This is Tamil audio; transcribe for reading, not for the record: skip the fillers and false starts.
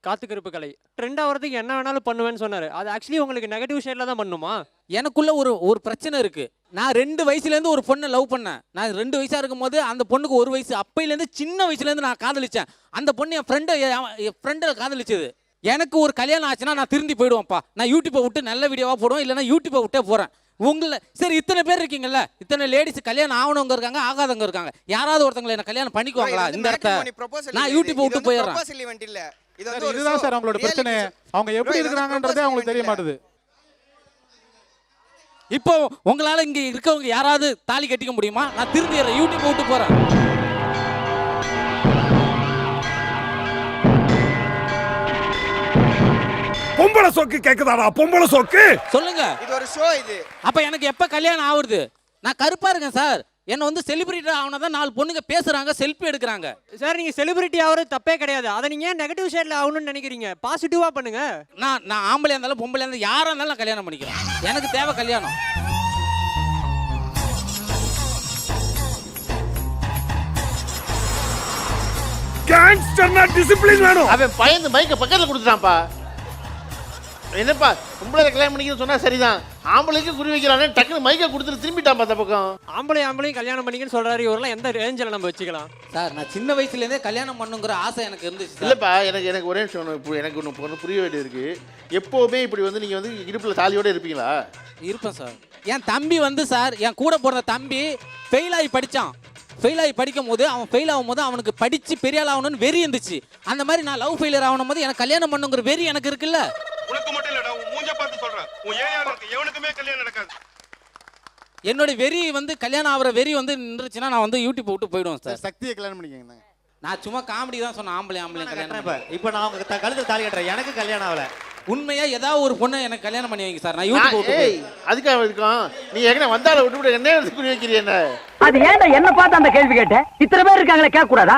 காத்துக்கிருப்பு கலை ட்ரெண்ட் ஆகிறதுக்கு என்ன வேணாலும் பண்ணுவேன்னு சொன்னாரு. அது ஆக்சுவலி உங்களுக்கு நெகட்டிவ் ஷேட்ல தான் பண்ணுமா? எனக்குள்ள ஒரு பிரச்சனை இருக்கு. நான் 2 வயசுலேருந்து ஒரு பொண்ணை லவ் பண்ணேன். நான் 2 வயசா இருக்கும் போது அந்த பொண்ணுக்கு 1 வயசு. அப்பையிலேருந்து சின்ன வயசுலேருந்து நான் காதலிச்சேன். அந்த பொண்ணு என் ஃப்ரெண்டை காதலிச்சது. எனக்கு ஒரு கல்யாணம் ஆச்சுன்னா நான் திருந்தி போயிடுவேன்ப்பா. நான் யூடியூப்பை விட்டு நல்ல வீடியோவாக போடுவேன், இல்லைன்னா யூடியூப்பை விட்டே போகிறேன். உங்களை சரி இத்தனை பேர் இருக்கீங்கல்ல, இத்தனை லேடிஸ் கல்யாணம் ஆகணுங்க இருக்காங்க, ஆகாதவங்க இருக்காங்க. யாராவது ஒருத்தங்களை என்ன கல்யாணம் பண்ணிக்குவாங்களா? இந்த இடத்த நான் யூடியூப்பை விட்டு போயிடுறேன். இதுதான் சார் அவங்களோட பிரச்சனை. அவங்க எப்படி இருக்கிறாங்கன்றதே அவங்களுக்கு தெரிய மாட்டுது. இப்போ உங்களால இங்க இருக்கவங்க யாராவது தாலி கட்டிக்க முடியுமா? நான் திருந்திடுறேன், யூடியூப் விட்டு போறேன். பொம்பளை சொக்கு கேக்குதாடா? பொம்பளை சொக்கு சொல்லுங்க. இது ஒரு ஷோ இது. அப்ப எனக்கு எப்ப கல்யாணம் ஆகுது? நான் கருப்பா இருக்கேன் சார். என்ன வந்து செலிபிரிட்டி ஆகணும் 4 பொண்ணுங்க பேசுறாங்க, செல்ஃபி எடுக்கிறாங்க. சார் நீங்க செலிபிரிட்டி ஆகிறது தப்பே கிடையாது. அதை நீங்க ஏன் நெகட்டிவ் ஷேட்ல ஆகணும்னு நினைக்கிறீங்க? பாசிட்டிவா பண்ணுங்க. நான் ஆம்பளையா இருந்தாலும் பொம்பளையா இருந்தாலும் யாரா இருந்தாலும் நான் கல்யாணம் பண்ணிக்கிறேன். எனக்கு தேவை கல்யாணம். கேங்ஸ்டர்னா டிசிப்ளின் வேணும். அவன் பயந்து மைக்க பக்கத்துல கொடுத்துட்டான்ப்பா. என்னப்பா பொம்பளை கல்யாணம் பண்ணிக்கணும்னு சொன்னா சரிதான், ஆம்பளைக்கு குறி வைக்கிறானே டக்குனு மைக்க கொடுத்துட்டு திரும்பிட்டான் அந்த பக்கம். ஆம்பளையும் கல்யாணம் பண்ணிக்கன்னு சொல்றாரு. இவரெல்லாம் எந்த ரேஞ்சில் நம்ம வச்சுக்கலாம்? சார் நான் சின்ன வயசுல இருந்தே கல்யாணம் பண்ணுங்கிற ஆசை எனக்கு இருந்துச்சு. இல்லப்பா எனக்கு ஒரே விஷயம் எனக்கு ஒன்று புரிய வேண்டியது இருக்கு. எப்போவுமே இப்படி வந்து நீங்க வந்து இடுப்புல தாலியோட இருப்பீங்களா? இருப்பேன் சார். என் தம்பி வந்து சார், என் கூட பிறந்த தம்பி ஃபெயில் ஆகி படித்தான். ஃபெயில் ஆகி படிக்கும் போது அவன் ஃபெயில் ஆகும் போது அவனுக்கு படித்து பெரிய ஆள் ஆகணும்னு வெறி இருந்துச்சு. அந்த மாதிரி நான் லவ் ஃபெயிலியர் ஆகணும் போது எனக்கு கல்யாணம் பண்ணுங்கிற வெறி எனக்கு இருக்குல்ல. உனக்கு மட்டும் இல்லடா, உன் மூஞ்ச பார்த்து சொல்றேன். உன் ஏன் இருக்கு எவனுக்குமே கல்யாணம் நடக்காது. என்னோட வெறி வந்து கல்யாணம் ஆகிற வெறி வந்து நின்றுச்சுன்னா நான் வந்து யூடியூப் விட்டு போயிடுவேன் சார். சக்தியை கல்யாணம் பண்ணிக்கங்க. நான் சும்மா காமெடி தான் சொன்னேன். ஆம்பளை கல்யாணம். இப்போ நான் அவங்க கழுத்து தாலி கட்டுறேன், எனக்கு கல்யாணம் ஆகல. உண்மையா ஏதாவது ஒரு பொண்ணை எனக்கு கல்யாணம் பண்ணி வைங்க சார். நான் யூடியூப் விட்டு அதுக்காக இருக்கும். நீ எங்கே வந்தால விட்டு என்ன குறி வைக்கிறீ? என்ன அது ஏன்டா என்ன பார்த்து அந்த கேள்வி கேட்ட? இத்தனை பேர் இருக்காங்களே, கேட்க கூடாதா?